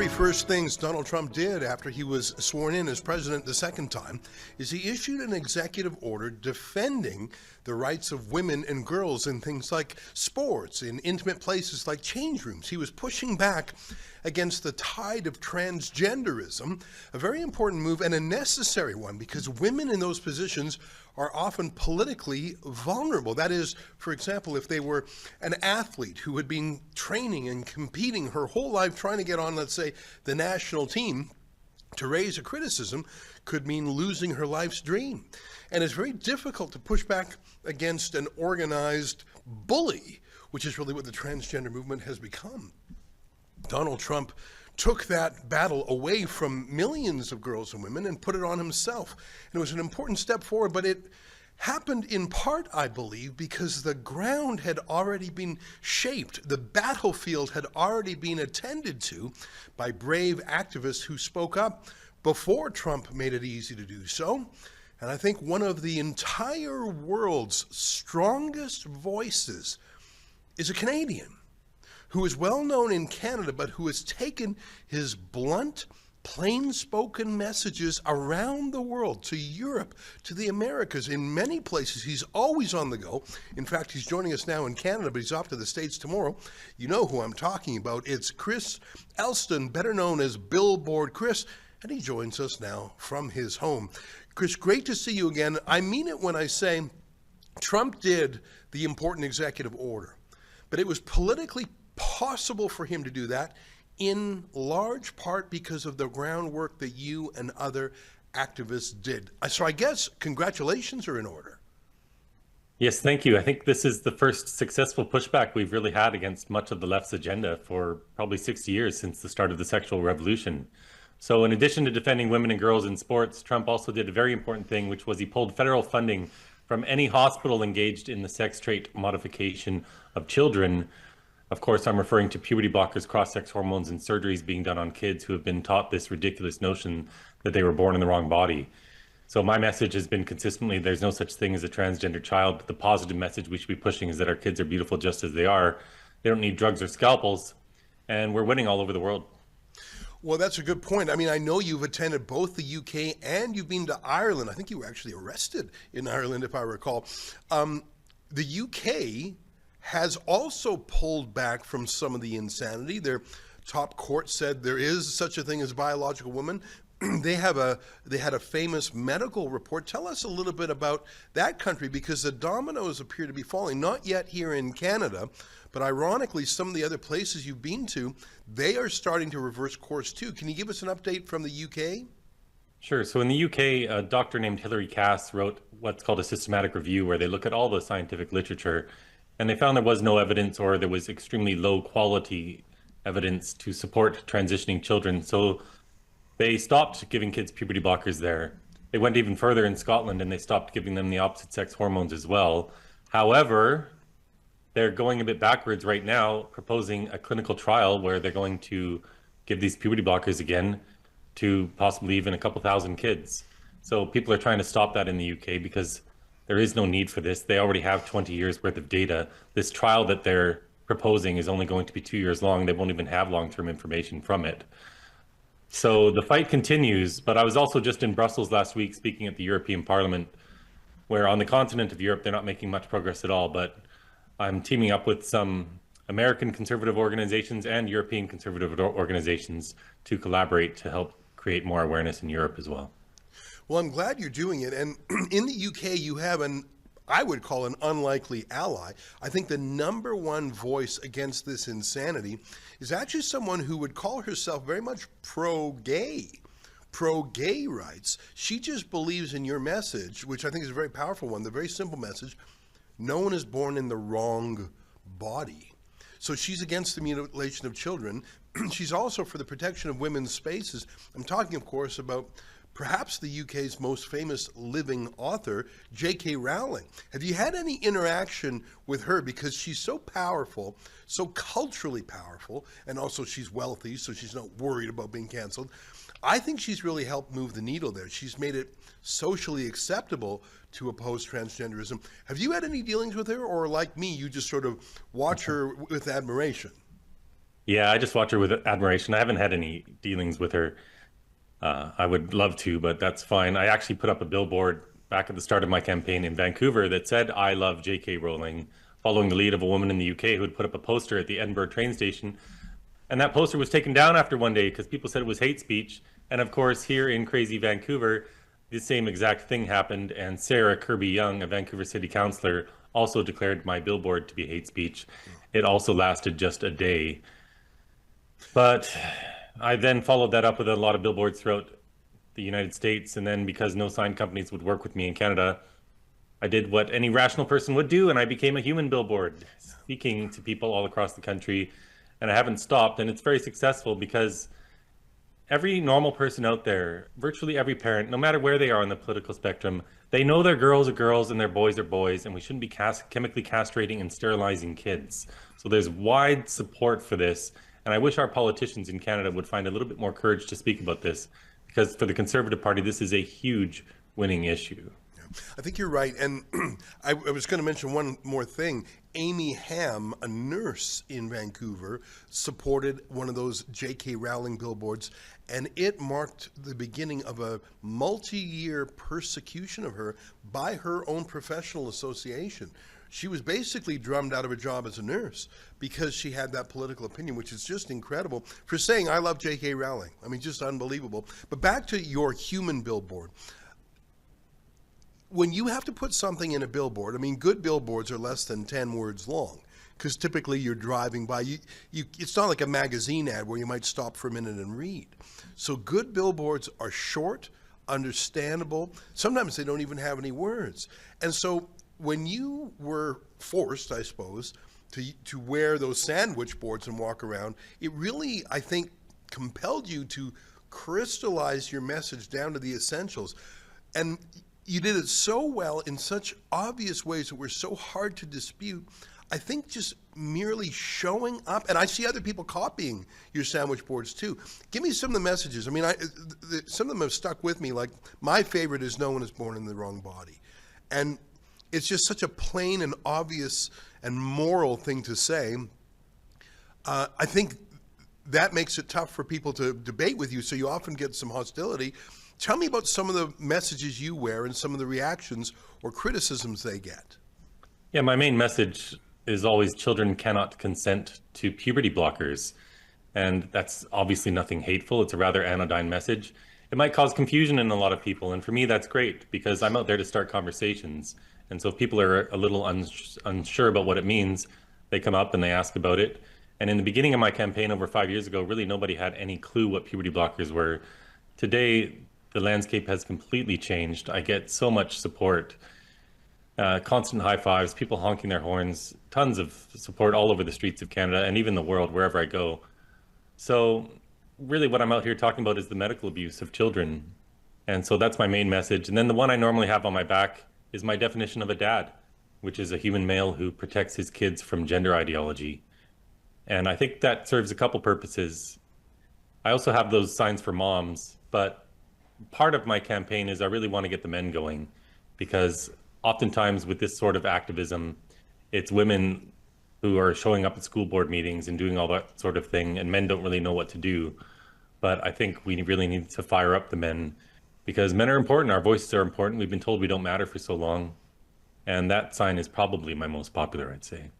first things Donald Trump did after he was sworn in as president the second time is he issued an executive order defending the rights of women and girls in things like sports, in intimate places like change rooms. He was pushing back against the tide of transgenderism, a very important move and a necessary one because women in those positions are often politically vulnerable. That is, for example, if they were an athlete who had been training and competing her whole life trying to get on, let's say, the national team, to raise a criticism could mean losing her life's dream. And it's very difficult to push back against an organized bully, which is really what the transgender movement has become. Donald Trump took that battle away from millions of girls and women and put it on himself. And it was an important step forward, but it happened in part, I believe, because the ground had already been shaped. The battlefield had already been attended to by brave activists who spoke up before Trump made it easy to do so. And I think one of the entire world's strongest voices is a Canadian who is well known in Canada, but who has taken his blunt, plain-spoken messages around the world, to Europe, to the Americas, in many places. He's always on the go. In fact, he's joining us now in Canada, but he's off to the States tomorrow. You know who I'm talking about. It's Chris Elston, better known as Billboard Chris, and he joins us now from his home. Chris, great to see you again. I mean it when I say Trump did the important executive order, but it was politically possible for him to do that in large part because of the groundwork that you and other activists did. So I guess congratulations are in order. Yes, thank you. I think this is the first successful pushback we've really had against much of the left's agenda for probably 60 years since the start of the sexual revolution. So in addition to defending women and girls in sports, Trump also did a very important thing, which was he pulled federal funding from any hospital engaged in the sex trait modification of children. Of course, I'm referring to puberty blockers, cross-sex hormones, and surgeries being done on kids who have been taught this ridiculous notion that they were born in the wrong body. So my message has been consistently, there's no such thing as a transgender child. The positive message we should be pushing is that our kids are beautiful just as they are. They don't need drugs or scalpels, and we're winning all over the world. Well, that's a good point. I mean, I know you've attended both the UK and you've been to Ireland. I think you were actually arrested in Ireland, if I recall. The UK has also pulled back from some of the insanity. Their top court said there is such a thing as biological woman. They had a famous medical report. Tell us a little bit about that country, because the dominoes appear to be falling, not yet here in Canada, but ironically, some of the other places you've been to, they are starting to reverse course too. Can you give us an update from the UK? Sure. So in the UK, a doctor named Hilary Cass wrote what's called a systematic review, where they look at all the scientific literature, and they found there was no evidence, or there was extremely low quality evidence to support transitioning children. So they stopped giving kids puberty blockers there. They went even further in Scotland and they stopped giving them the opposite sex hormones as well. However, they're going a bit backwards right now, proposing a clinical trial where they're going to give these puberty blockers again to possibly even a couple thousand kids. So people are trying to stop that in the UK because there is no need for this. They already have 20 years worth of data. This trial that they're proposing is only going to be 2 years long. They won't even have long-term information from it. So the fight continues, but I was also just in Brussels last week speaking at the European Parliament, where on the continent of Europe, they're not making much progress at all, but I'm teaming up with some American conservative organizations and European conservative organizations to collaborate to help create more awareness in Europe as well. Well, I'm glad you're doing it. And in the UK, you have I would call an unlikely ally. I think the number one voice against this insanity is actually someone who would call herself very much pro-gay rights. She just believes in your message, which I think is a very powerful one, the very simple message: no one is born in the wrong body. So she's against the mutilation of children. She's also for the protection of women's spaces. I'm talking, of course, about perhaps the UK's most famous living author, J.K. Rowling. Have you had any interaction with her? Because she's so powerful, so culturally powerful, and also she's wealthy, so she's not worried about being canceled. I think she's really helped move the needle there. She's made it socially acceptable to oppose transgenderism. Have you had any dealings with her, or like me, you just sort of watch her with admiration? Yeah, I just watch her with admiration. I haven't had any dealings with her. I would love to, but that's fine. I actually put up a billboard back at the start of my campaign in Vancouver that said, I love J.K. Rowling, following the lead of a woman in the UK who had put up a poster at the Edinburgh train station. And that poster was taken down after one day because people said it was hate speech. And of course, here in crazy Vancouver, the same exact thing happened. And Sarah Kirby Young, a Vancouver city councillor, also declared my billboard to be hate speech. It also lasted just a day. But I then followed that up with a lot of billboards throughout the United States. And then because no sign companies would work with me in Canada, I did what any rational person would do, and I became a human billboard, speaking to people all across the country. And I haven't stopped, and it's very successful because every normal person out there, virtually every parent, no matter where they are on the political spectrum, they know their girls are girls and their boys are boys, and we shouldn't be chemically castrating and sterilizing kids. So there's wide support for this. And I wish our politicians in Canada would find a little bit more courage to speak about this, because for the Conservative Party, this is a huge winning issue. I think you're right. And I was going to mention one more thing. Amy Ham, a nurse in Vancouver, supported one of those J.K. Rowling billboards, and it marked the beginning of a multi-year persecution of her by her own professional association. She was basically drummed out of a job as a nurse because she had that political opinion, which is just incredible, for saying, I love J.K. Rowling. I mean, just unbelievable. But back to your human billboard. When you have to put something in a billboard, I mean, good billboards are less than 10 words long, because typically you're driving by. It's not like a magazine ad where you might stop for a minute and read. So good billboards are short, understandable. Sometimes they don't even have any words. And so when you were forced, I suppose, to wear those sandwich boards and walk around, it really, I think, compelled you to crystallize your message down to the essentials. And you did it so well in such obvious ways that were so hard to dispute. I think just merely showing up, and I see other people copying your sandwich boards too. Give me some of the messages. I mean, some of them have stuck with me. Like, my favorite is "No one is born in the wrong body," and it's just such a plain and obvious and moral thing to say. I think that makes it tough for people to debate with you, so you often get some hostility. Tell me about some of the messages you wear and some of the reactions or criticisms they get. Yeah, my main message is always children cannot consent to puberty blockers. And that's obviously nothing hateful. It's a rather anodyne message. It might cause confusion in a lot of people. And for me, that's great because I'm out there to start conversations. And so if people are a little unsure about what it means, they come up and they ask about it. And in the beginning of my campaign over 5 years ago, really nobody had any clue what puberty blockers were. Today, the landscape has completely changed. I get so much support, constant high fives, people honking their horns, tons of support all over the streets of Canada and even the world, wherever I go. So really what I'm out here talking about is the medical abuse of children. And so that's my main message. And then the one I normally have on my back is my definition of a dad, which is a human male who protects his kids from gender ideology. And I think that serves a couple purposes. I also have those signs for moms, but part of my campaign is I really want to get the men going, because oftentimes with this sort of activism, it's women who are showing up at school board meetings and doing all that sort of thing, and men don't really know what to do. But I think we really need to fire up the men, because men are important, our voices are important. We've been told we don't matter for so long, and that sign is probably my most popular, I'd say.